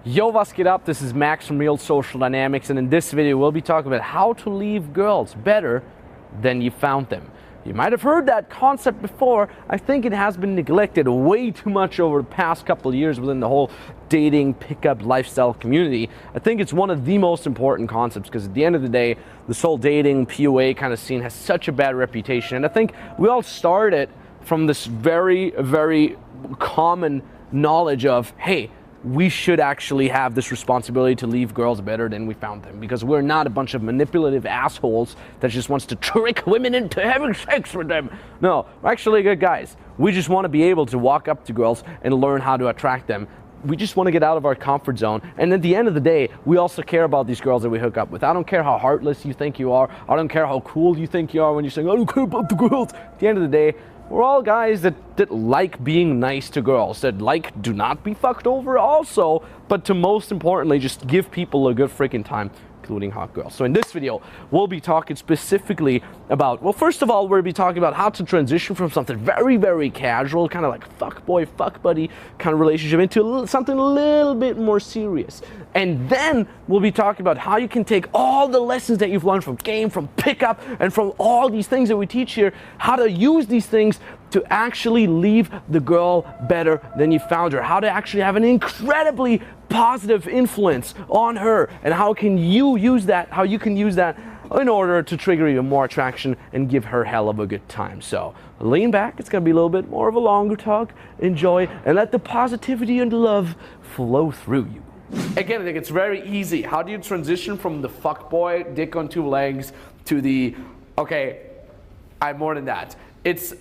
Yo, what's get up? This is Max from Real Social Dynamics, and in this video we'll be talking about how to leave girls better than you found them. You might have heard that concept before. I think it has been neglected way too much over the past couple of years within the whole dating, pickup, lifestyle community. I think it's one of the most important concepts because at the end of the day, this whole dating, PUA kind of scene has such a bad reputation. And I think we all started from this very, very common knowledge of, hey, we should actually have this responsibility to leave girls better than we found them, because we're not a bunch of manipulative assholes that just wants to trick women into having sex with them. No, we're actually good guys. We just want to be able to walk up to girls and learn how to attract them. We just want to get out of our comfort zone. And at the end of the day, we also care about these girls that we hook up with. I don't care how heartless you think you are. I don't care how cool you think you are when you're saying, I don't care about the girls. At the end of the day, we're all guys that like being nice to girls, that like do not be fucked over also, but to most importantly, just give people a good freaking time, including hot girls. So in this video, we'll be talking specifically about, well, first of all, we'll be talking about how to transition from something very, very casual, kind of like fuck boy, fuck buddy kind of relationship into something a little bit more serious. And then we'll be talking about how you can take all the lessons that you've learned from game, from pickup, and from all these things that we teach here, how to use these things to actually leave the girl better than you found her, how to actually have an incredibly positive influence on her, and how can you use that, how you can use that in order to trigger even more attraction and give her hell of a good time. So lean back, it's gonna be a little bit more of a longer talk, enjoy, and let the positivity and love flow through you. Again, I think it's very easy. How do you transition from the fuckboy, dick on two legs, to the, okay, I'm more than that. It's,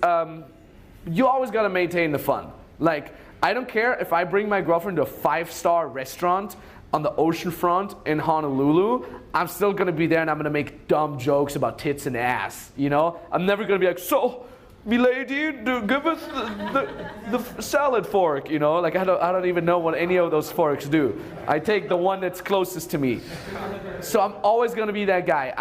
you always gotta maintain the fun. Like, I don't care if I bring my girlfriend to a 5-star restaurant on the ocean front in Honolulu, I'm still gonna be there and I'm gonna make dumb jokes about tits and ass, you know? I'm never gonna be like, so, milady, give us the salad fork, you know? Like, I don't even know what any of those forks do. I take the one that's closest to me. So I'm always gonna be that guy.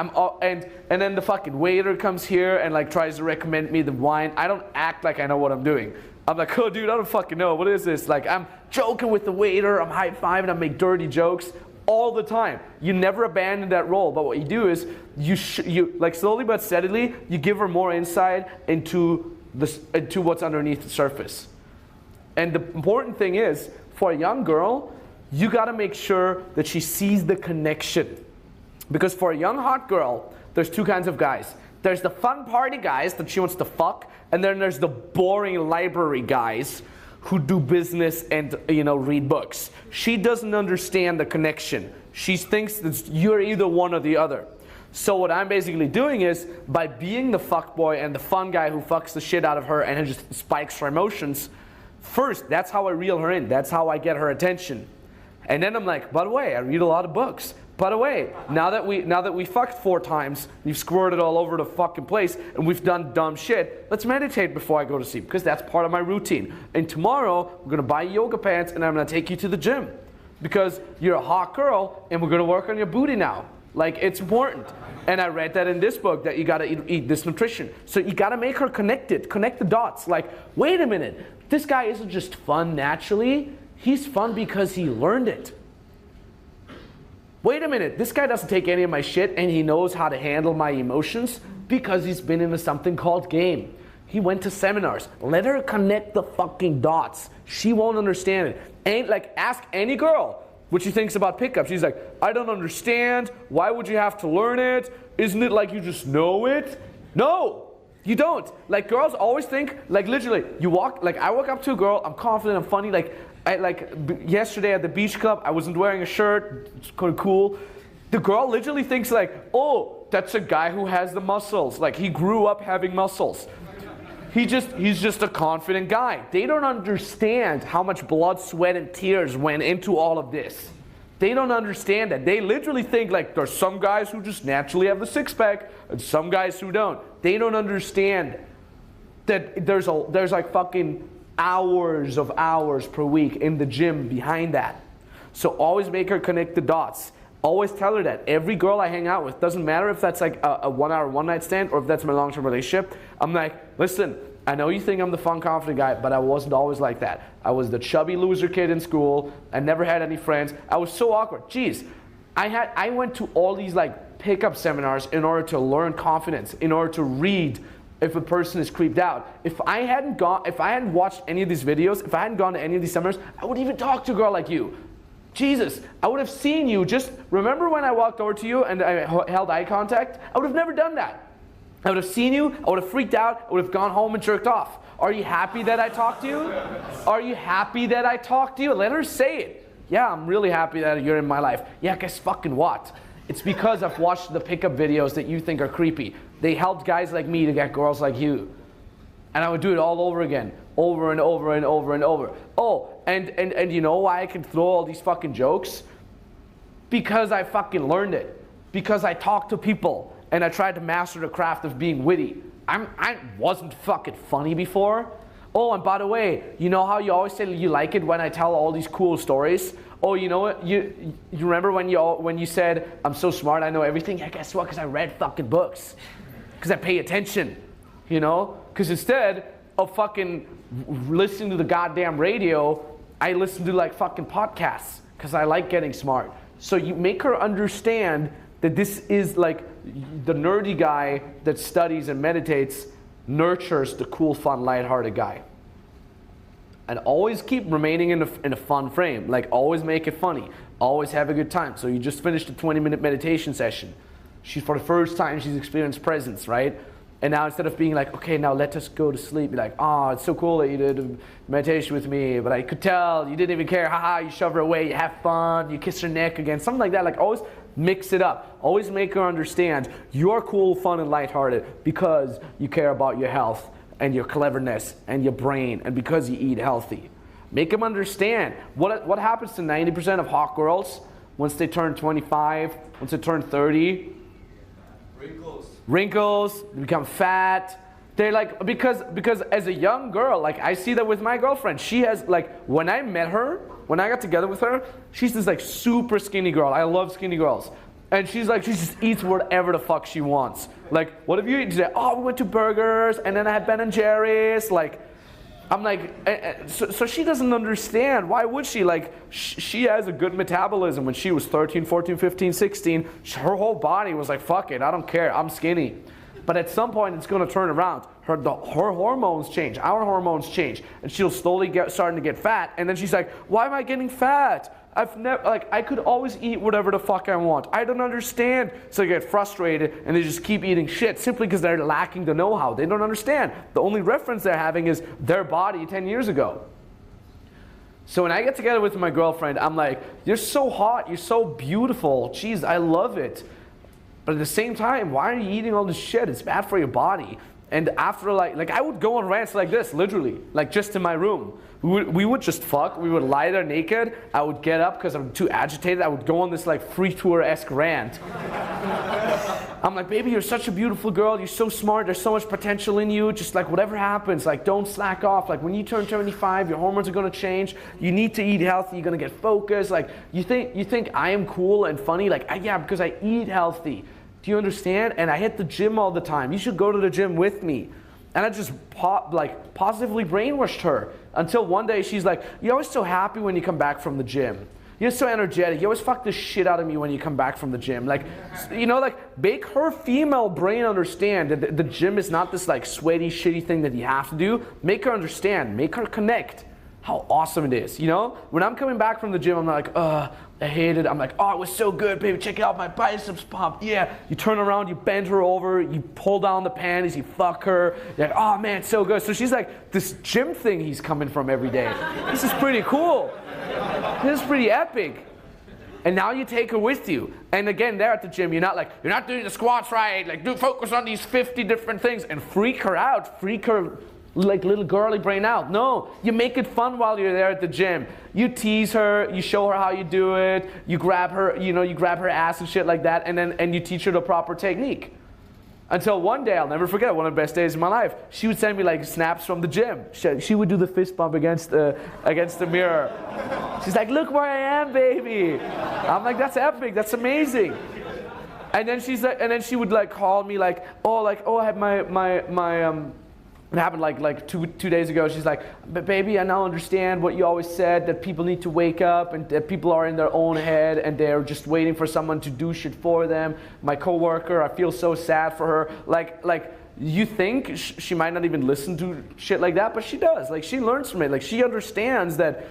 And then the fucking waiter comes here and like tries to recommend me the wine. I don't act like I know what I'm doing. I'm like, oh dude, I don't fucking know, what is this? Like, I'm joking with the waiter, I'm high-fiving, I make dirty jokes all the time. You never abandon that role, but what you do is, you like slowly but steadily, you give her more insight into what's underneath the surface. And the important thing is, for a young girl, you gotta make sure that she sees the connection. Because for a young hot girl, there's two kinds of guys. There's the fun party guys that she wants to fuck, and then there's the boring library guys who do business and, you know, read books. She doesn't understand the connection. She thinks that you're either one or the other. So what I'm basically doing is, by being the fuckboy and the fun guy who fucks the shit out of her and just spikes her emotions, first, that's how I reel her in. That's how I get her attention. And then I'm like, by the way, I read a lot of books. By the way, now that we fucked 4 times, you've squirted all over the fucking place, and we've done dumb shit, let's meditate before I go to sleep, because that's part of my routine. And tomorrow, we're gonna buy yoga pants, and I'm gonna take you to the gym, because you're a hot girl, and we're gonna work on your booty now. Like, it's important. And I read that in this book, that you gotta eat this nutrition. So you gotta make her connected, connect the dots. Like, wait a minute, this guy isn't just fun naturally, he's fun because he learned it. Wait a minute, this guy doesn't take any of my shit and he knows how to handle my emotions because he's been into something called game. He went to seminars. Let her connect the fucking dots. She won't understand it. Ain't like, ask any girl what she thinks about pickup. She's like, I don't understand. Why would you have to learn it? Isn't it like you just know it? No, you don't. Like, girls always think, like, literally, you walk, like, I walk up to a girl, I'm confident, I'm funny, like yesterday at the beach club, I wasn't wearing a shirt, it's kind of cool. The girl literally thinks like, oh, that's a guy who has the muscles. Like, he grew up having muscles. He's just a confident guy. They don't understand how much blood, sweat, and tears went into all of this. They don't understand that. They literally think like there's some guys who just naturally have the six-pack and some guys who don't. They don't understand that there's like fucking hours of hours per week in the gym behind that. So always make her connect the dots. Always tell her that. Every girl I hang out with, doesn't matter if that's like a 1-hour one-night stand or if that's my long-term relationship, I'm like, listen, I know you think I'm the fun, confident guy, but I wasn't always like that. I was the chubby loser kid in school. I never had any friends. I was so awkward. Jeez, I went to all these like pickup seminars in order to learn confidence, in order to read if a person is creeped out. If I hadn't watched any of these videos, if I hadn't gone to any of these seminars, I wouldn't even talk to a girl like you. Jesus, I would have seen you. Just remember when I walked over to you and I held eye contact? I would have never done that. I would have seen you, I would have freaked out, I would have gone home and jerked off. Are you happy that I talked to you? Are you happy that I talked to you? Let her say it. Yeah, I'm really happy that you're in my life. Yeah, guess fucking what? It's because I've watched the pickup videos that you think are creepy. They helped guys like me to get girls like you. And I would do it all over again, over and over and over and over. Oh, and you know why I can throw all these fucking jokes? Because I fucking learned it. Because I talked to people. And I tried to master the craft of being witty. I wasn't fucking funny before. Oh, and by the way, you know how you always say you like it when I tell all these cool stories? Oh, you know what? You remember when you said, I'm so smart, I know everything? Yeah, guess what? Because I read fucking books. Because I pay attention, you know? Because instead of fucking listening to the goddamn radio, I listen to like fucking podcasts. Because I like getting smart. So you make her understand that this is like the nerdy guy that studies and meditates nurtures the cool, fun, lighthearted guy. And always keep remaining in a fun frame. Like always make it funny. Always have a good time. So you just finished a 20-minute meditation session. For the first time, she's experienced presence, right? And now instead of being like, okay, now let us go to sleep, be like, oh, it's so cool that you did a meditation with me, but I could tell you didn't even care. Haha, you shove her away, you have fun, you kiss her neck again, something like that. Like always mix it up. Always make her understand you're cool, fun, and lighthearted because you care about your health and your cleverness and your brain and because you eat healthy. Make them understand what happens to 90% of hot girls once they turn 25, once they turn 30. Wrinkles, they become fat. They're like, because as a young girl, like I see that with my girlfriend. She has like, when I met her, when I got together with her, she's this like super skinny girl. I love skinny girls. And she's like, she just eats whatever the fuck she wants. Like, what have you eaten today? Oh, we went to burgers, and then I had Ben & Jerry's. Like, I'm like, so she doesn't understand. Why would she? Like, she has a good metabolism. When she was 13, 14, 15, 16, her whole body was like, fuck it, I don't care, I'm skinny. But at some point, it's going to turn around. Her hormones change, our hormones change, and she'll slowly starting to get fat. And then she's like, why am I getting fat? I could always eat whatever the fuck I want. I don't understand. So they get frustrated and they just keep eating shit simply because they're lacking the know-how. They don't understand. The only reference they're having is their body 10 years ago. So when I get together with my girlfriend, I'm like, you're so hot, you're so beautiful. Jeez, I love it. But at the same time, why are you eating all this shit? It's bad for your body. And after like I would go on rants like this, literally, like just in my room. We would just fuck. We would lie there naked. I would get up because I'm too agitated. I would go on this like free tour-esque rant. I'm like, baby, you're such a beautiful girl. You're so smart. There's so much potential in you. Just like whatever happens, like don't slack off. Like when you turn 25, your hormones are gonna change. You need to eat healthy. You're gonna get focused. Like you think I am cool and funny? Like yeah, because I eat healthy. Do you understand? And I hit the gym all the time. You should go to the gym with me. And I just positively brainwashed her until one day she's like, you're always so happy when you come back from the gym. You're so energetic. You always fuck the shit out of me when you come back from the gym. Like, you know, like make her female brain understand that the gym is not this like sweaty, shitty thing that you have to do. Make her understand. Make her connect how awesome it is, you know? When I'm coming back from the gym, I'm like, I hate it. I'm like, oh, it was so good, baby. Check it out, my biceps pumped. Yeah. You turn around, you bend her over, you pull down the panties, you fuck her. You're like, oh man, so good. So she's like, this gym thing he's coming from every day. This is pretty cool. This is pretty epic. And now you take her with you. And again, there at the gym, you're not doing the squats right. Like, focus on these 50 different things and freak her out. Freak her like little girly brain out. No, you make it fun while you're there at the gym. You tease her, you show her how you do it, you grab her, you grab her ass and shit like that, and you teach her the proper technique. Until one day, I'll never forget, one of the best days of my life, she would send me like snaps from the gym. She would do the fist bump against the mirror. She's like, look where I am, baby. I'm like, that's epic, that's amazing. And then she would like call me like, oh, I have It happened like two days ago. She's like, but baby, I now understand what you always said, that people need to wake up and that people are in their own head and they're just waiting for someone to do shit for them. My coworker, I feel so sad for her. Like you think she might not even listen to shit like that, but she does. Like she learns from it. Like she understands that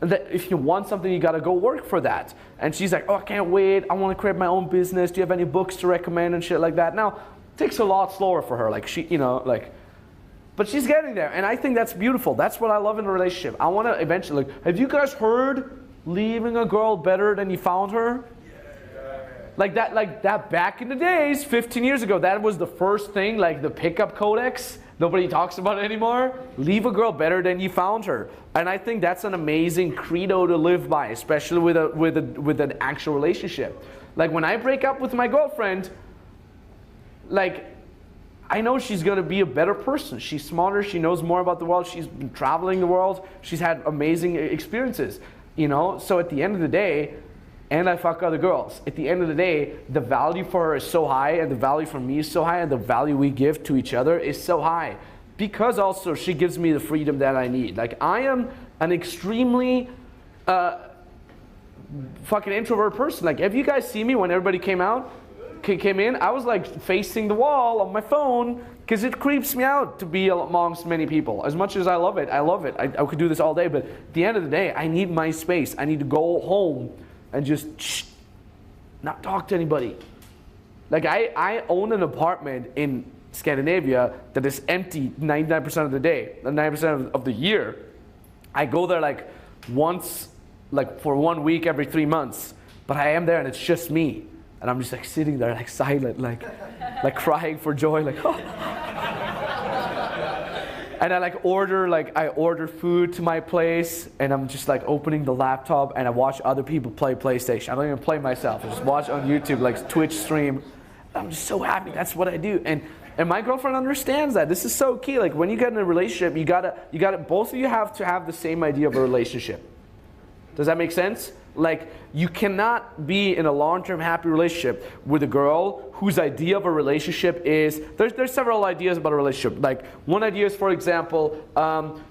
if you want something, you gotta go work for that. And she's like, oh, I can't wait. I want to create my own business. Do you have any books to recommend and shit like that? Now, it takes a lot slower for her. Like she, but she's getting there, and I think that's beautiful. That's what I love in a relationship. I want to eventually, have you guys heard leaving a girl better than you found her? Like that back in the days, 15 years ago, that was the first thing, like the pickup codex. Nobody talks about it anymore. Leave a girl better than you found her. And I think that's an amazing credo to live by, especially with an actual relationship. Like when I break up with my girlfriend, like, I know she's going to be a better person. She's smarter. She knows more about the world. She's been traveling the world. She's had amazing experiences, So at the end of the day, and I fuck other girls. At the end of the day, the value for her is so high, and the value for me is so high, and the value we give to each other is so high. Because also she gives me the freedom that I need. Like I am an extremely fucking introvert person. Like if you guys see me when everybody came in, I was like facing the wall on my phone because it creeps me out to be amongst many people. As much as I love it. I could do this all day, but at the end of the day, I need my space. I need to go home and just not talk to anybody. Like I own an apartment in Scandinavia that is empty 99% of the day, 99% of the year. I go there like once, like for 1 week every 3 months, but I am there and it's just me. And I'm just like sitting there like silent, like crying for joy, like, oh. And I order food to my place, and I'm just like opening the laptop and I watch other people play PlayStation. I don't even play myself. I just watch on YouTube, like Twitch stream. I'm just so happy. That's what I do. And my girlfriend understands that. This is so key. Like when you get in a relationship, you gotta both of you have to have the same idea of a relationship. Does that make sense? Like you cannot be in a long-term happy relationship with a girl whose idea of a relationship is, there's several ideas about a relationship. Like one idea is, for example,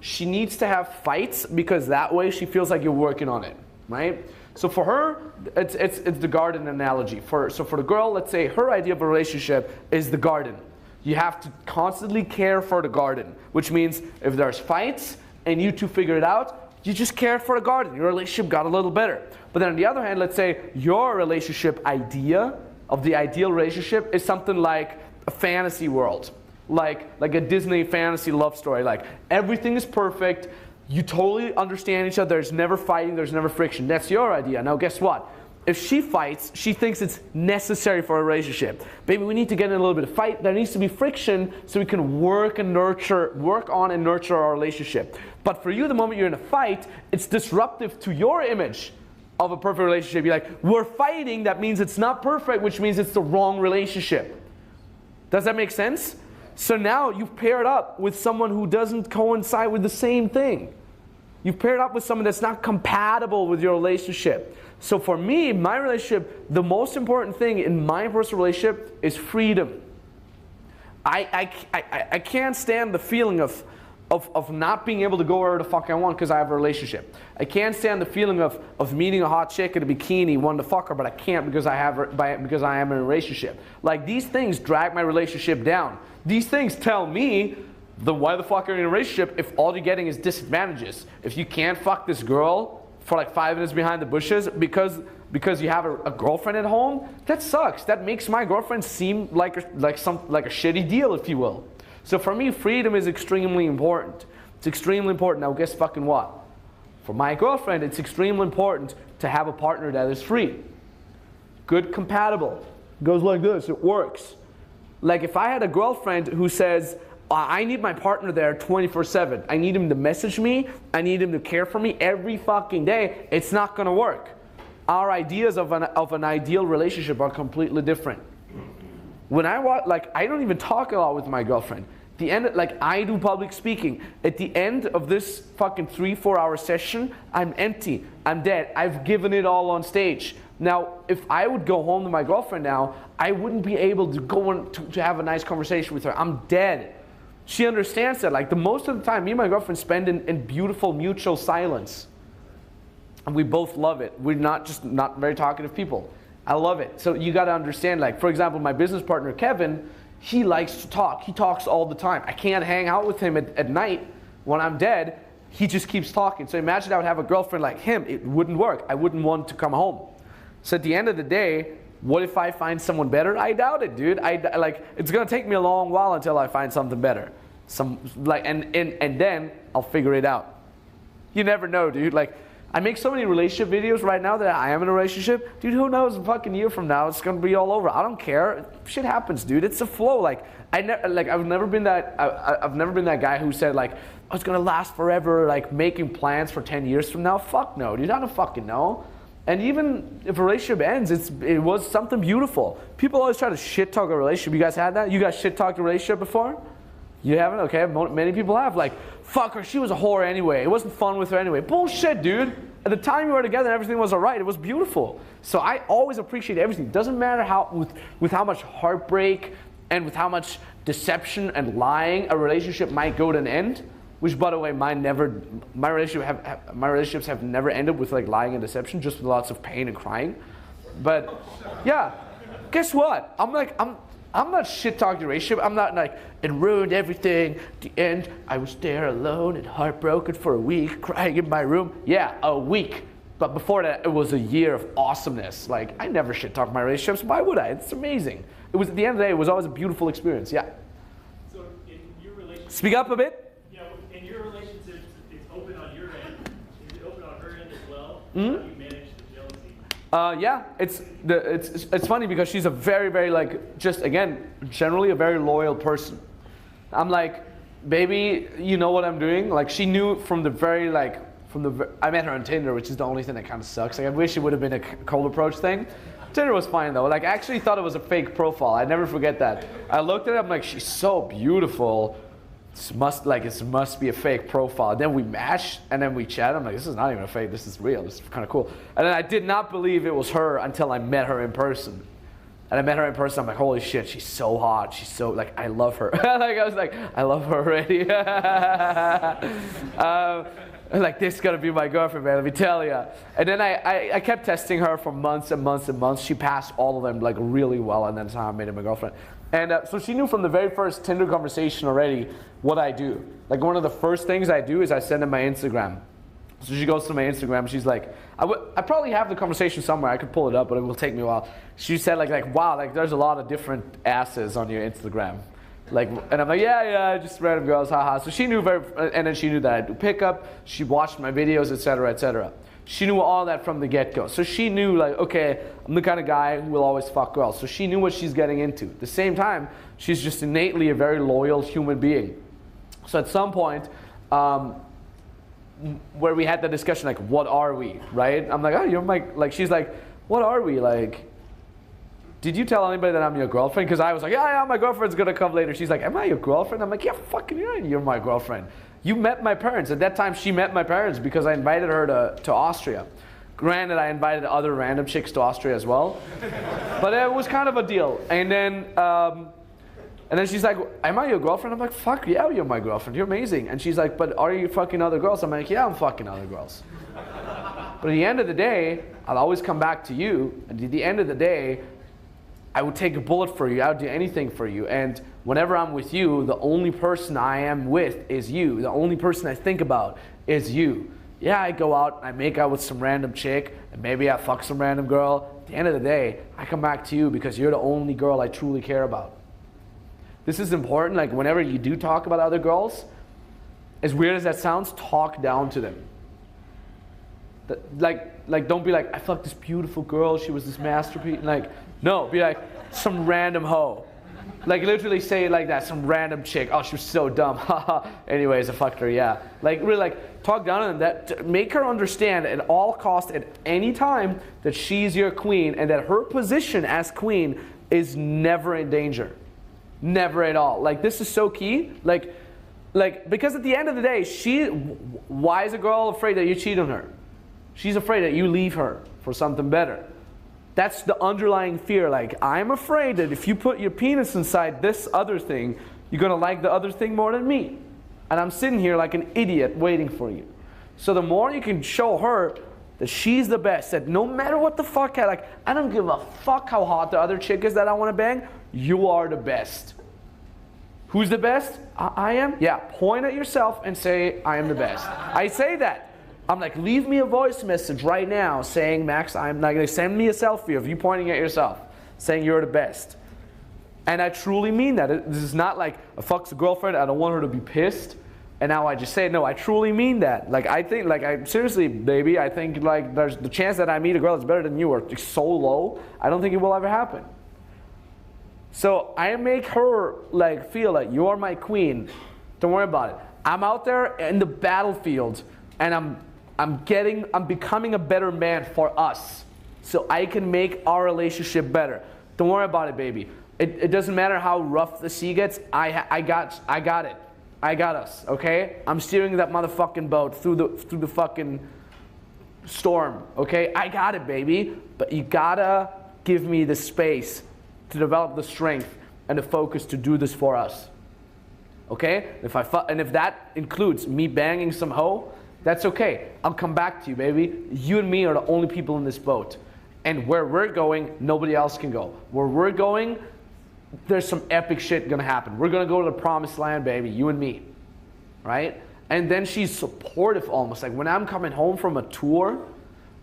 she needs to have fights because that way she feels like you're working on it, right? So for her, it's the garden analogy. So for the girl, let's say her idea of a relationship is the garden. You have to constantly care for the garden, which means if there's fights and you two figure it out, you just care for the garden. Your relationship got a little better. But then on the other hand, let's say your relationship idea of the ideal relationship is something like a fantasy world. Like a Disney fantasy love story. Like everything is perfect. You totally understand each other. There's never fighting. There's never friction. That's your idea. Now guess what? If she fights, she thinks it's necessary for a relationship. Baby, we need to get in a little bit of fight. There needs to be friction so we can work on and nurture our relationship. But for you, the moment you're in a fight, it's disruptive to your image of a perfect relationship. You're like, we're fighting, that means it's not perfect, which means it's the wrong relationship. Does that make sense? So now you've paired up with someone who doesn't coincide with the same thing. You've paired up with someone that's not compatible with your relationship. So for me, my relationship, the most important thing in my personal relationship is freedom. I can't stand the feeling of not being able to go wherever the fuck I want because I have a relationship. I can't stand the feeling of meeting a hot chick in a bikini, wanting to fuck her, but I can't because I am in a relationship. Like these things drag my relationship down. These things tell me, why the fuck are you in a relationship if all you're getting is disadvantages? If you can't fuck this girl for like 5 minutes behind the bushes because you have a girlfriend at home, that sucks. That makes my girlfriend seem like a shitty deal, if you will. So for me, freedom is extremely important. It's extremely important. Now guess fucking what? For my girlfriend, it's extremely important to have a partner that is free. Good, compatible. Goes like this, it works. Like if I had a girlfriend who says, I need my partner there 24/7. I need him to message me. I need him to care for me every fucking day. It's not gonna work. Our ideas of an ideal relationship are completely different. When I don't even talk a lot with my girlfriend. The end, I do public speaking. At the end of this fucking 3-4 hour session, I'm empty. I'm dead. I've given it all on stage. Now, if I would go home to my girlfriend now, I wouldn't be able to go on to have a nice conversation with her. I'm dead. She understands that. Like the most of the time, me and my girlfriend spend in beautiful mutual silence. And we both love it. We're not very talkative people. I love it. So you got to understand, like, for example, my business partner, Kevin, he likes to talk. He talks all the time. I can't hang out with him at night when I'm dead. He just keeps talking. So imagine I would have a girlfriend like him. It wouldn't work. I wouldn't want to come home. So at the end of the day, what if I find someone better? I doubt it, dude. Like, it's going to take me a long while until I find something better. And then I'll figure it out. You never know, dude. Like, I make so many relationship videos right now that I am in a relationship. Dude, who knows, a fucking year from now, it's going to be all over. I don't care. Shit happens, dude. It's a flow. Like, I've never been that guy who said, like, oh, it's going to last forever, like, making plans for 10 years from now. Fuck no, dude. I don't fucking know. And even if a relationship ends, it was something beautiful. People always try to shit talk a relationship. You guys had that? You guys shit talked a relationship before? You haven't? Okay, many people have. Like, fuck her, she was a whore anyway. It wasn't fun with her anyway. Bullshit, dude. At the time we were together and everything was alright. It was beautiful. So I always appreciate everything. It doesn't matter with how much heartbreak and with how much deception and lying a relationship might go to an end. Which, by the way, my relationships have never ended with like lying and deception, just with lots of pain and crying. But yeah, guess what? I'm not shit talking the relationship. I'm not like, it ruined everything. At the end, I was there alone and heartbroken for a week, crying in my room. Yeah, a week. But before that, it was a year of awesomeness. Like, I never shit talk my relationships. Why would I? It's amazing. It was, at the end of the day, it was always a beautiful experience. Yeah. So in your relationship, speak up a bit. Yeah, in your relationship, it's open on your end. Is it open on her end as well? Mm-hmm. How do you manage the jealousy? Yeah, it's funny because she's a very, very, like, just again, generally a very loyal person. I'm like, baby, you know what I'm doing? Like, she knew from the very, like, I met her on Tinder, which is the only thing that kind of sucks. Like, I wish it would have been a cold approach thing. Tinder was fine though. Like, I actually thought it was a fake profile. I never forget that. I looked at it, I'm like, she's so beautiful. It must be a fake profile. Then we matched and then we chatted. I'm like, this is not even a fake, this is real, this is kind of cool. And then I did not believe it was her until I met her in person. And I met her in person, I'm like, holy shit, she's so hot, she's so, like, I love her. Like, I was like, I love her already. Like, this is gonna be my girlfriend, man, let me tell you. And then I kept testing her for months and months and months. She passed all of them, like, really well, and then that's how I made her my girlfriend. And so she knew from the very first Tinder conversation already what I do. Like, one of the first things I do is I send her my Instagram. So she goes to my Instagram, she's like, I probably have the conversation somewhere, I could pull it up, but it will take me a while. She said like, wow, like, there's a lot of different asses on your Instagram. Like, and I'm like, yeah, just random girls, haha. So she knew and then she knew that I do pickup, she watched my videos, etc., etc. She knew all that from the get-go. So she knew, like, okay, I'm the kind of guy who will always fuck girls. So she knew what she's getting into. At the same time, she's just innately a very loyal human being. So at some point, where we had the discussion, like, what are we, right? I'm like, oh, you're my, like, she's like, what are we, like, did you tell anybody that I'm your girlfriend? Because I was like, yeah, my girlfriend's gonna come later. She's like, am I your girlfriend? I'm like, yeah, fucking right, you're my girlfriend. You met my parents. At that time, she met my parents because I invited her to Austria. Granted, I invited other random chicks to Austria as well. But it was kind of a deal. And then she's like, am I your girlfriend? I'm like, fuck yeah, you're my girlfriend. You're amazing. And she's like, but are you fucking other girls? I'm like, yeah, I'm fucking other girls. But at the end of the day, I'll always come back to you. And at the end of the day, I would take a bullet for you. I would do anything for you. And whenever I'm with you, the only person I am with is you. The only person I think about is you. Yeah, I go out, I make out with some random chick, and maybe I fuck some random girl. At the end of the day, I come back to you because you're the only girl I truly care about. This is important. Like, whenever you do talk about other girls, as weird as that sounds, talk down to them. Like, don't be like, I fucked this beautiful girl, she was this masterpiece. Like, no, be like, some random hoe. Like, literally say it like that, some random chick. Oh, she was so dumb. Haha. Anyways, I fucked her, yeah. Like, really, like, talk down on them. That, make her understand at all costs, at any time, that she's your queen and that her position as queen is never in danger. Never at all. Like, this is so key. Like, because at the end of the day, why is a girl afraid that you cheat on her? She's afraid that you leave her for something better. That's the underlying fear. Like, I'm afraid that if you put your penis inside this other thing, You're gonna like the other thing more than me. And I'm sitting here like an idiot waiting for you. So the more you can show her that she's the best, that no matter what the fuck, like, I don't give a fuck how hot the other chick is that I wanna bang, you are the best. Who's the best? I am? Yeah, point at yourself and say, I am the best. I say that. I'm like, leave me a voice message right now saying, Max, I'm not gonna send me a selfie of you pointing at yourself, saying you're the best. And I truly mean that. This is not like a fuck's a girlfriend, I don't want her to be pissed, and now I just say it. No, I truly mean that. Like, I think, like, seriously, baby, I think, like, there's the chance that I meet a girl that's better than you are so low, I don't think it will ever happen. So I make her, like, feel like you are my queen. Don't worry about it. I'm out there in the battlefield, and I'm becoming a better man for us, so I can make our relationship better. Don't worry about it, baby. It doesn't matter how rough the sea gets. I got it. I got us. Okay. I'm steering that motherfucking boat through the fucking storm. Okay. I got it, baby. But you gotta give me the space to develop the strength and the focus to do this for us. Okay. And if that includes me banging some hoe, that's okay. I'll come back to you, baby. You and me are the only people in this boat. And where we're going, nobody else can go. Where we're going, there's some epic shit gonna happen. We're gonna go to the promised land, baby, you and me, right? And then she's supportive almost. Like when I'm coming home from a tour,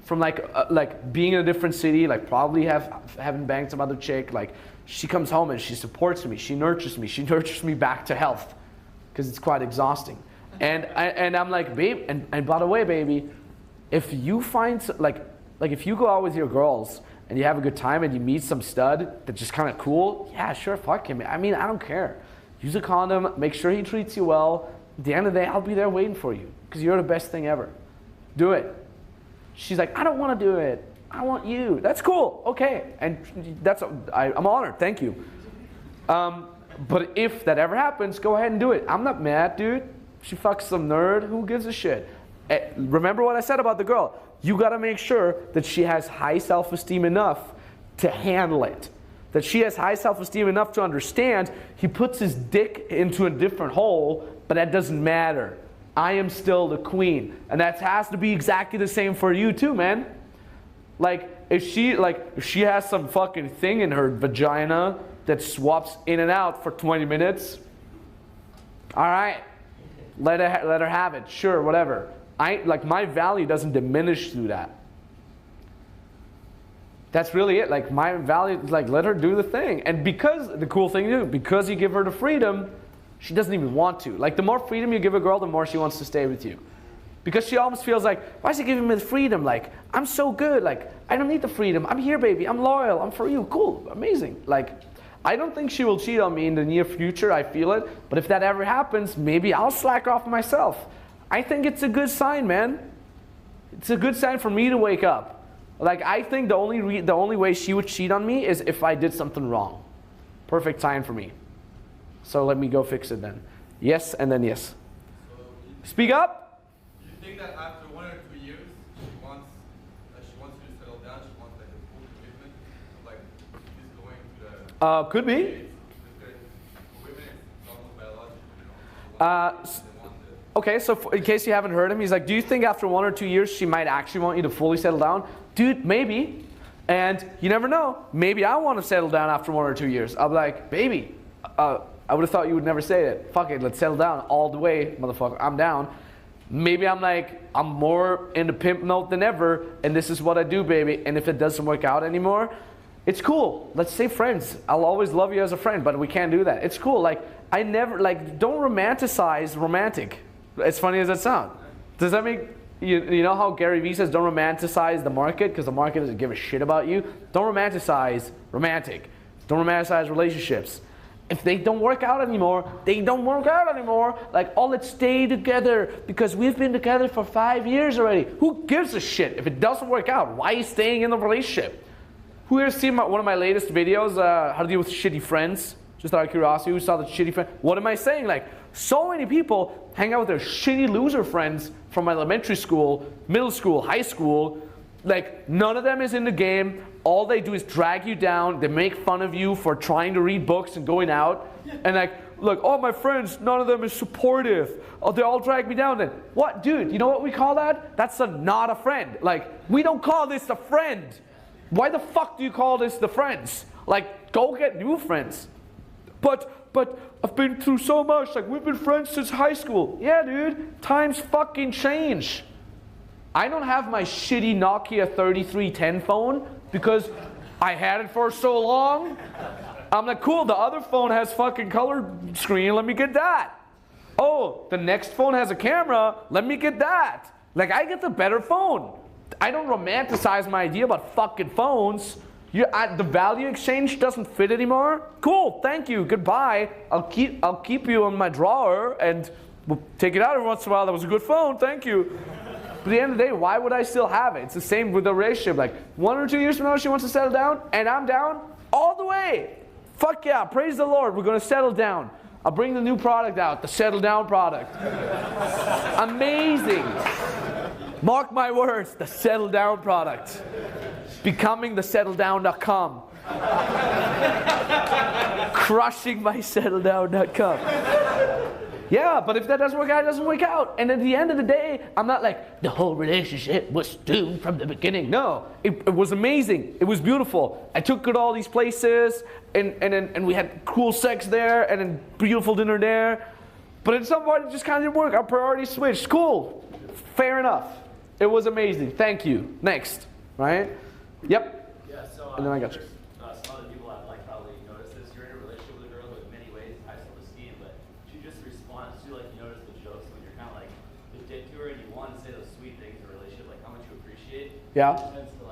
from like being in a different city, like probably having banged some other chick, like she comes home and she supports me, she nurtures me back to health, because it's quite exhausting. And I'm like, babe, and by the way, baby, if you find, like if you go out with your girls and you have a good time and you meet some stud that's just kind of cool, yeah, sure, fuck him. I mean, I don't care. Use a condom, make sure he treats you well. At the end of the day, I'll be there waiting for you, because you're the best thing ever. Do it. She's like, I don't want to do it. I want you. That's cool. Okay. And I'm honored. Thank you. But if that ever happens, go ahead and do it. I'm not mad, dude. She fucks some nerd. Who gives a shit? Remember what I said about the girl. You got to make sure that she has high self-esteem enough to handle it. That she has high self-esteem enough to understand he puts his dick into a different hole, but that doesn't matter. I am still the queen. And that has to be exactly the same for you too, man. Like if she has some fucking thing in her vagina that swaps in and out for 20 minutes, all right, let her have it. Sure, whatever. My value doesn't diminish through that. That's really it. Like my value is like, let her do the thing. And because the cool thing to do, because you give her the freedom, she doesn't even want to. Like the more freedom you give a girl, the more she wants to stay with you. Because she almost feels like, why is he giving me the freedom? Like, I'm so good. Like, I don't need the freedom. I'm here, baby. I'm loyal. I'm for you. Cool. Amazing. Like, I don't think she will cheat on me in the near future. I feel it. But if that ever happens, maybe I'll slack off myself. I think it's a good sign, man. It's a good sign for me to wake up. Like, I think the only way she would cheat on me is if I did something wrong. Perfect sign for me. So let me go fix it then. Yes, and then yes. So Speak up. do you think that after 1 or 2 years, she wants you to settle down? She wants like a full commitment, like she's going to the. Could be. Because for women, it's almost biological. They want Okay, so in case you haven't heard him, he's like, do you think after 1 or 2 years she might actually want you to fully settle down? Dude, maybe. And you never know. Maybe I want to settle down after 1 or 2 years. I'll be like, baby, I would have thought you would never say it. Fuck it, let's settle down all the way, motherfucker. I'm down. Maybe I'm like, I'm more into pimp mode than ever, and this is what I do, baby. And if it doesn't work out anymore, it's cool. Let's stay friends. I'll always love you as a friend, but we can't do that. It's cool. Like, I never, like, don't romanticize romantic. As funny as that sounds. Does that make, you know how Gary Vee says don't romanticize the market because the market doesn't give a shit about you? Don't romanticize romantic. Don't romanticize relationships. If they don't work out anymore, they don't work out anymore. Like, oh, let's stay together because we've been together for 5 years already. Who gives a shit? If it doesn't work out, why are you staying in the relationship? Who here seen one of my latest videos, how to deal with shitty friends? Just out of curiosity, who saw the shitty friend? What am I saying? Like, so many people hang out with their shitty loser friends from elementary school, middle school, high school. Like, none of them is in the game. All they do is drag you down. They make fun of you for trying to read books and going out. And like, look, all my friends, none of them is supportive. Oh, they all drag me down then. What, dude, you know what we call that? That's not a friend. Like, we don't call this a friend. Why the fuck do you call this the friends? Like, go get new friends. But I've been through so much. Like, we've been friends since high school. Yeah, dude, times fucking change. I don't have my shitty Nokia 3310 phone because I had it for so long. I'm like, cool, the other phone has fucking color screen, let me get that. Oh, the next phone has a camera, let me get that. Like, I get the better phone. I don't romanticize my idea about fucking phones. The value exchange doesn't fit anymore. Cool, thank you, goodbye. I'll keep you in my drawer and we'll take it out every once in a while. That was a good phone, thank you. But at the end of the day, why would I still have it? It's the same with the relationship. Like 1 or 2 years from now, she wants to settle down, and I'm down all the way. Fuck yeah, praise the Lord, we're gonna settle down. I'll bring the new product out, the settle down product. Amazing. Mark my words, the settle down product. Becoming the settledown.com. Crushing my settledown.com. Yeah, but if that doesn't work out, it doesn't work out. And at the end of the day, I'm not like, the whole relationship was doomed from the beginning. No, it was amazing. It was beautiful. I took her to all these places, and we had cool sex there, and then beautiful dinner there. But at some point, it just kind of didn't work. Our priorities switched. Cool. Fair enough. It was amazing. Thank you. Next. Right? Yep. Yeah, so and then I got you. Some other people have probably noticed this. You're in a relationship with a girl who in many ways high self-esteem, but she just responds to you notice the jokes when you're kind of like a dick to her and you want to say those sweet things in a relationship, like how much you appreciate. Yeah. She tends to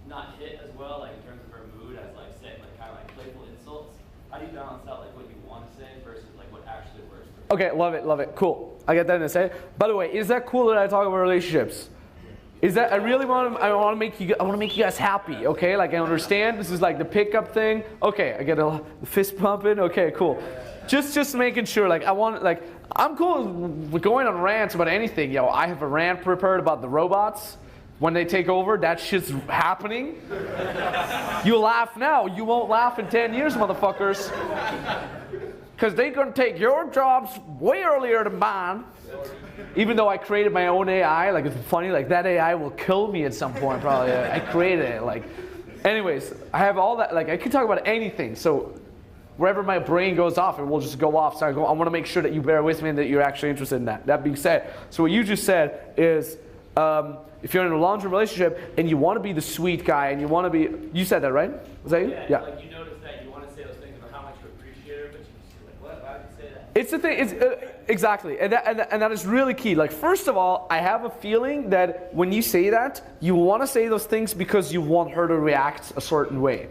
not hit as well, like in terms of her mood, as saying kind of playful insults. How do you balance out what you want to say versus what actually works for you? Okay, love it, cool. I get that in a second. By the way, is that cool that I talk about relationships? Is that I want to make you guys happy, okay? Like I understand this is like the pickup thing. Okay, I get a fist pumping. Okay, cool. Just making sure. I'm cool with going on rants about anything. Yo, I have a rant prepared about the robots. When they take over, that shit's happening. You laugh now, you won't laugh in 10 years, motherfuckers. Because they're gonna take your jobs way earlier than mine. Even though I created my own AI, it's funny, that AI will kill me at some point probably. I created it, anyways, I have all that, I can talk about anything, so wherever my brain goes off, it will just go off. So I want to make sure that you bear with me and that you're actually interested in that. That being said, so what you just said is, if you're in a long-term relationship and you want to be the sweet guy and you want to be, you said that, right? Was that you? Yeah. You notice that you want to say those things about how much you appreciate her, but you're what? Why would you say that? It's the thing. It's exactly, and that is really key. First of all, I have a feeling that when you say that, you want to say those things because you want her to react a certain way,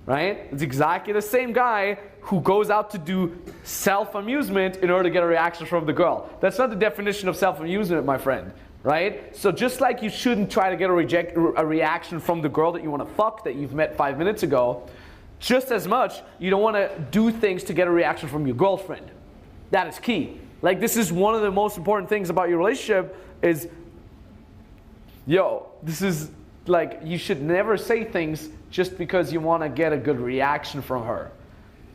right? It's exactly the same guy who goes out to do self-amusement in order to get a reaction from the girl. That's not the definition of self-amusement, my friend. Right? So just like you shouldn't try to get a reaction from the girl that you want to fuck that you've met 5 minutes ago, just as much you don't want to do things to get a reaction from your girlfriend. That is key. This is one of the most important things about your relationship is, this is you should never say things just because you want to get a good reaction from her.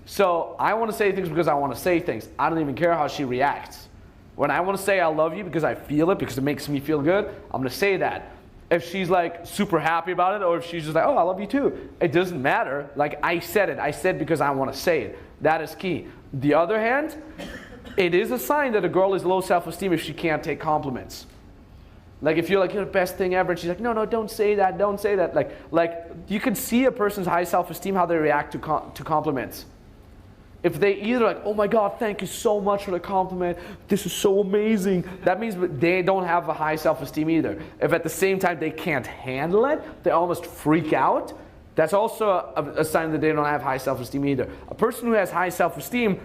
So I want to say things because I want to say things. I don't even care how she reacts. When I want to say I love you because I feel it, because it makes me feel good, I'm going to say that. If she's super happy about it, or if she's just oh, I love you too, it doesn't matter. I said it. I said because I want to say it. That is key. The other hand, it is a sign that a girl is low self-esteem if she can't take compliments. If you're you're the best thing ever, and she's no, don't say that, don't say that. You can see a person's high self-esteem, how they react to compliments. If they either oh my God, thank you so much for the compliment, this is so amazing, that means they don't have a high self-esteem either. If at the same time they can't handle it, they almost freak out, that's also a sign that they don't have high self-esteem either. A person who has high self-esteem,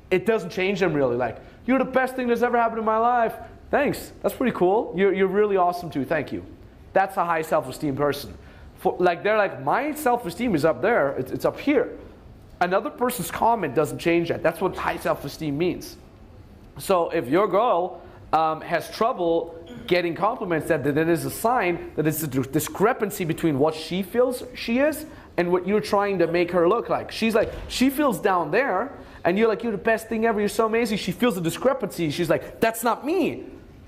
it doesn't change them really. You're the best thing that's ever happened in my life. Thanks, that's pretty cool. You're really awesome too, thank you. That's a high self-esteem person. They're my self-esteem is up there, it's up here. Another person's comment doesn't change that. That's what high self-esteem means. So if your girl has trouble getting compliments, that is a sign that it's a discrepancy between what she feels she is and what you're trying to make her look like. She's like, she feels down there, and you're like, you're the best thing ever, you're so amazing. She feels the discrepancy. She's like, that's not me.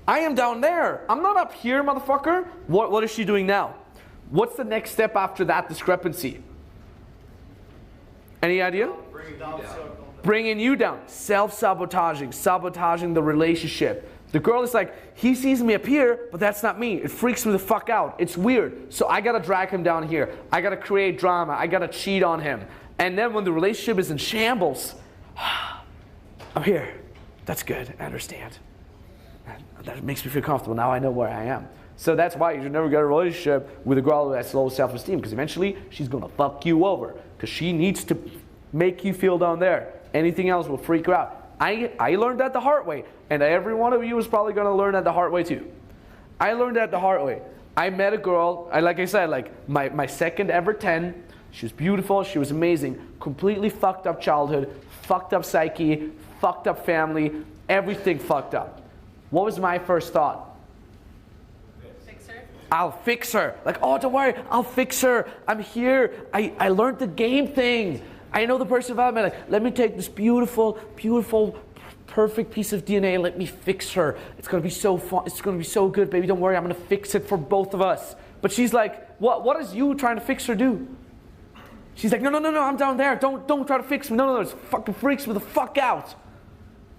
I am down there. I'm not up here, motherfucker. What is she doing now? What's the next step after that discrepancy? Any idea? Bringing you down. Self-sabotaging, sabotaging the relationship. The girl is like, he sees me up here, but that's not me. It freaks me the fuck out. It's weird. So I gotta drag him down here. I gotta create drama. I gotta cheat on him. And then when the relationship is in shambles, I'm here. That's good. I understand. That makes me feel comfortable. Now I know where I am. So that's why you should never get a relationship with a girl who has low self-esteem, because eventually she's gonna fuck you over, because she needs to make you feel down there. Anything else will freak her out. I learned that the hard way, and every one of you is probably gonna learn that the hard way too. I learned that the hard way. I met a girl, like I said, like my second ever 10. She was beautiful, she was amazing. Completely fucked up childhood, fucked up psyche, fucked up family, everything fucked up. What was my first thought? Fix her. I'll fix her. Like, oh, don't worry, I'll fix her. I'm here. I learned the game thing. I know the person development. Like, let me take this beautiful, beautiful, perfect piece of DNA and let me fix her. It's gonna be so fun. It's gonna be so good, baby. Don't worry, I'm gonna fix it for both of us. But she's like, what is you trying to fix her do? She's like, no, I'm down there. Don't try to fix me. No, it fucking freaks me the fuck out.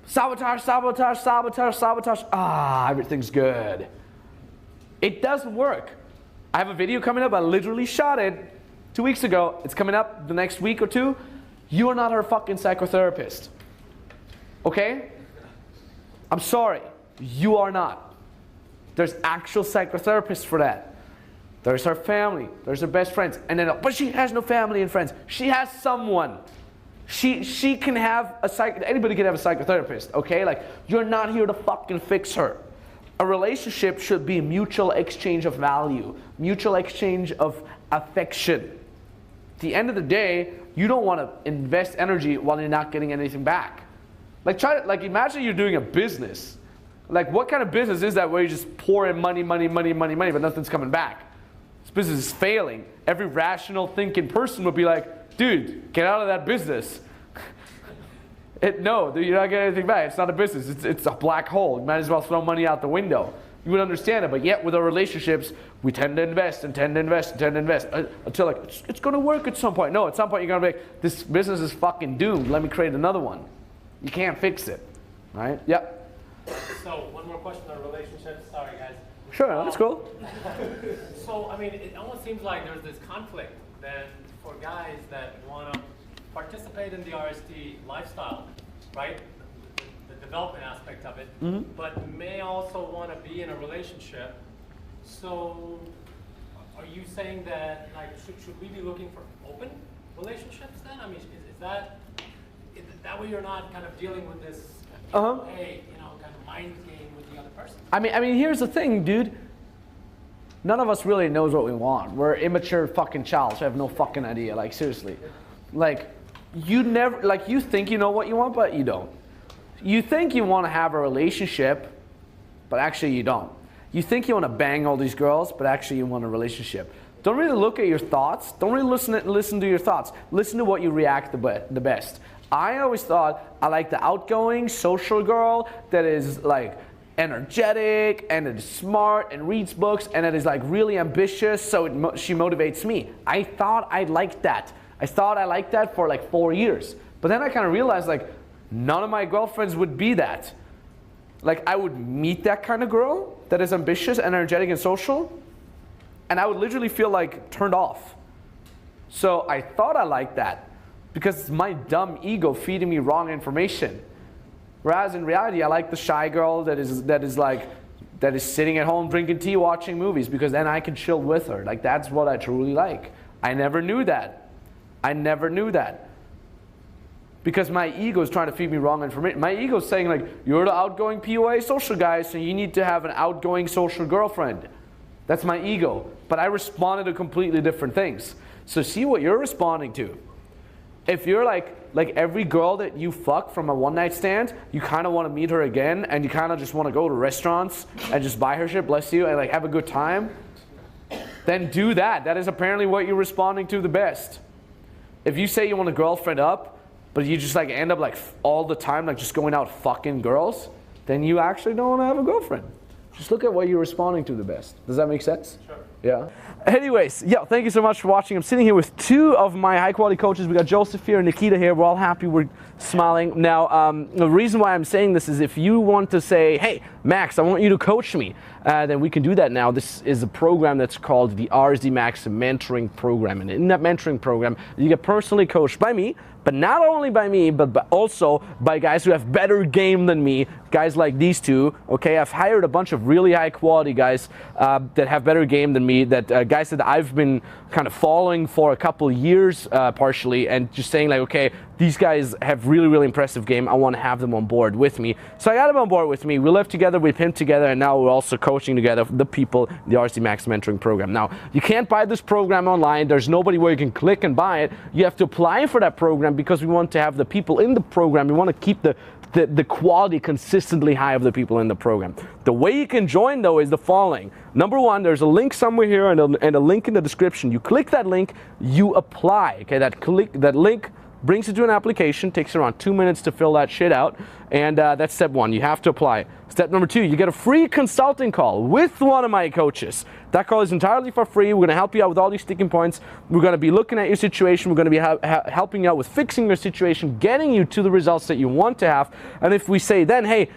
Sabotage, sabotage, sabotage, sabotage. Ah, everything's good. It doesn't work. I have a video coming up. I literally shot it 2 weeks ago. It's coming up the next week or two. You are not her fucking psychotherapist. Okay? I'm sorry. You are not. There's actual psychotherapists for that. There's her family. There's her best friends. And then, but she has no family and friends. She has someone. She can have anybody can have a psychotherapist, okay? Like, you're not here to fucking fix her. A relationship should be mutual exchange of value, mutual exchange of affection. At the end of the day, you don't want to invest energy while you're not getting anything back. Like, imagine you're doing a business. Like, what kind of business is that where you just pour in money, but nothing's coming back? This business is failing. Every rational thinking person would be like, dude, get out of that business. No, you're not getting anything back. It's not a business. It's a black hole. You might as well throw money out the window. You would understand it. But yet with our relationships, we tend to invest and tend to invest and tend to invest until like, it's going to work at some point. No, at some point you're going to be like, this business is fucking doomed. Let me create another one. You can't fix it. Right? Yep. So, one more question on relationships. Sorry, guys. Sure, that's cool. So, I mean, it almost seems like there's this conflict then for guys that want to participate in the RST lifestyle, right? The development aspect of it, but may also want to be in a relationship. So, are you saying that, like, should we be looking for open relationships then? I mean, is that way you're not kind of dealing with this, hey, kind of mind game with the other person? I mean, here's the thing, dude. None of us really knows what we want. We're immature fucking childs who have no fucking idea. Like, seriously. Like, you think you know what you want, but you don't. You think you want to have a relationship, but actually you don't. You think you want to bang all these girls, but actually you want a relationship. Don't really look at your thoughts. Don't really listen to your thoughts. Listen to what you react the best. I always thought I like the outgoing, social girl that is like energetic and it is smart and reads books and it is like really ambitious, so she motivates me. I thought I liked that. I thought I liked that for like 4 years. But then I kind of realized like none of my girlfriends would be that. Like, I would meet that kind of girl that is ambitious, energetic, and social, and I would literally feel like turned off. So I thought I liked that because it's my dumb ego feeding me wrong information. Whereas in reality, I like the shy girl that is sitting at home drinking tea, watching movies, because then I can chill with her. Like, that's what I truly like. I never knew that. Because my ego is trying to feed me wrong information. My ego is saying like, you're the outgoing POA social guy, so you need to have an outgoing social girlfriend. That's my ego. But I responded to completely different things. So see what you're responding to. If you're like every girl that you fuck from a one-night stand, you kind of want to meet her again, and you kind of just want to go to restaurants and just buy her shit, bless you, and like have a good time, then do that. That is apparently what you're responding to the best. If you say you want a girlfriend up, but you just like end up like all the time like just going out fucking girls, then you actually don't want to have a girlfriend. Just look at what you're responding to the best. Does that make sense? Sure. Yeah. Anyways, yeah, thank you so much for watching. I'm sitting here with two of my high quality coaches. We got Joseph here and Nikita here. We're all happy. We're smiling. Now, the reason why I'm saying this is if you want to say, hey, Max, I want you to coach me, then we can do that now. This is a program that's called the RSD Max Mentoring Program. And in that mentoring program, you get personally coached by me, but not only by me, but also by guys who have better game than me, guys like these two, okay? I've hired a bunch of really high quality guys that have better game than me, that guys that I've been kind of following for a couple years partially, and just saying like, okay, these guys have really, really impressive game. I want to have them on board with me. So I got them on board with me. We live together, we pimp together, and now we're also coaching together the people in the RSD Max Mentoring Program. Now, you can't buy this program online. There's nobody where you can click and buy it. You have to apply for that program because we want to have the people in the program. We want to keep the quality consistently high of the people in the program. The way you can join though is the following. Number one, there's a link somewhere here and a link in the description. You click that link, you apply. Okay, that link brings you to an application, takes around 2 minutes to fill that shit out, and that's step one. You have to apply. Step number two, you get a free consulting call with one of my coaches. That call is entirely for free. We're going to help you out with all these sticking points. We're going to be looking at your situation. We're going to be helping you out with fixing your situation, getting you to the results that you want to have. And if we say then, hey,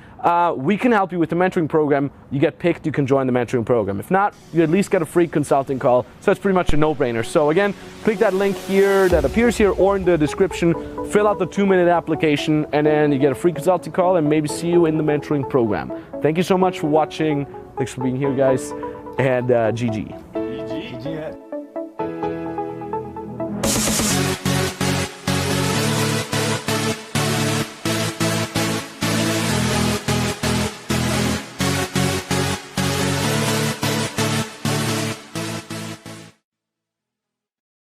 we can help you with the mentoring program, you get picked, you can join the mentoring program. If not, you at least get a free consulting call. So it's pretty much a no-brainer. So again, click that link here that appears here or in the description, fill out the 2-minute application, and then you get a free consulting call and maybe see you in the mentoring program. Thank you so much for watching. Thanks for being here, guys. And GG. GG.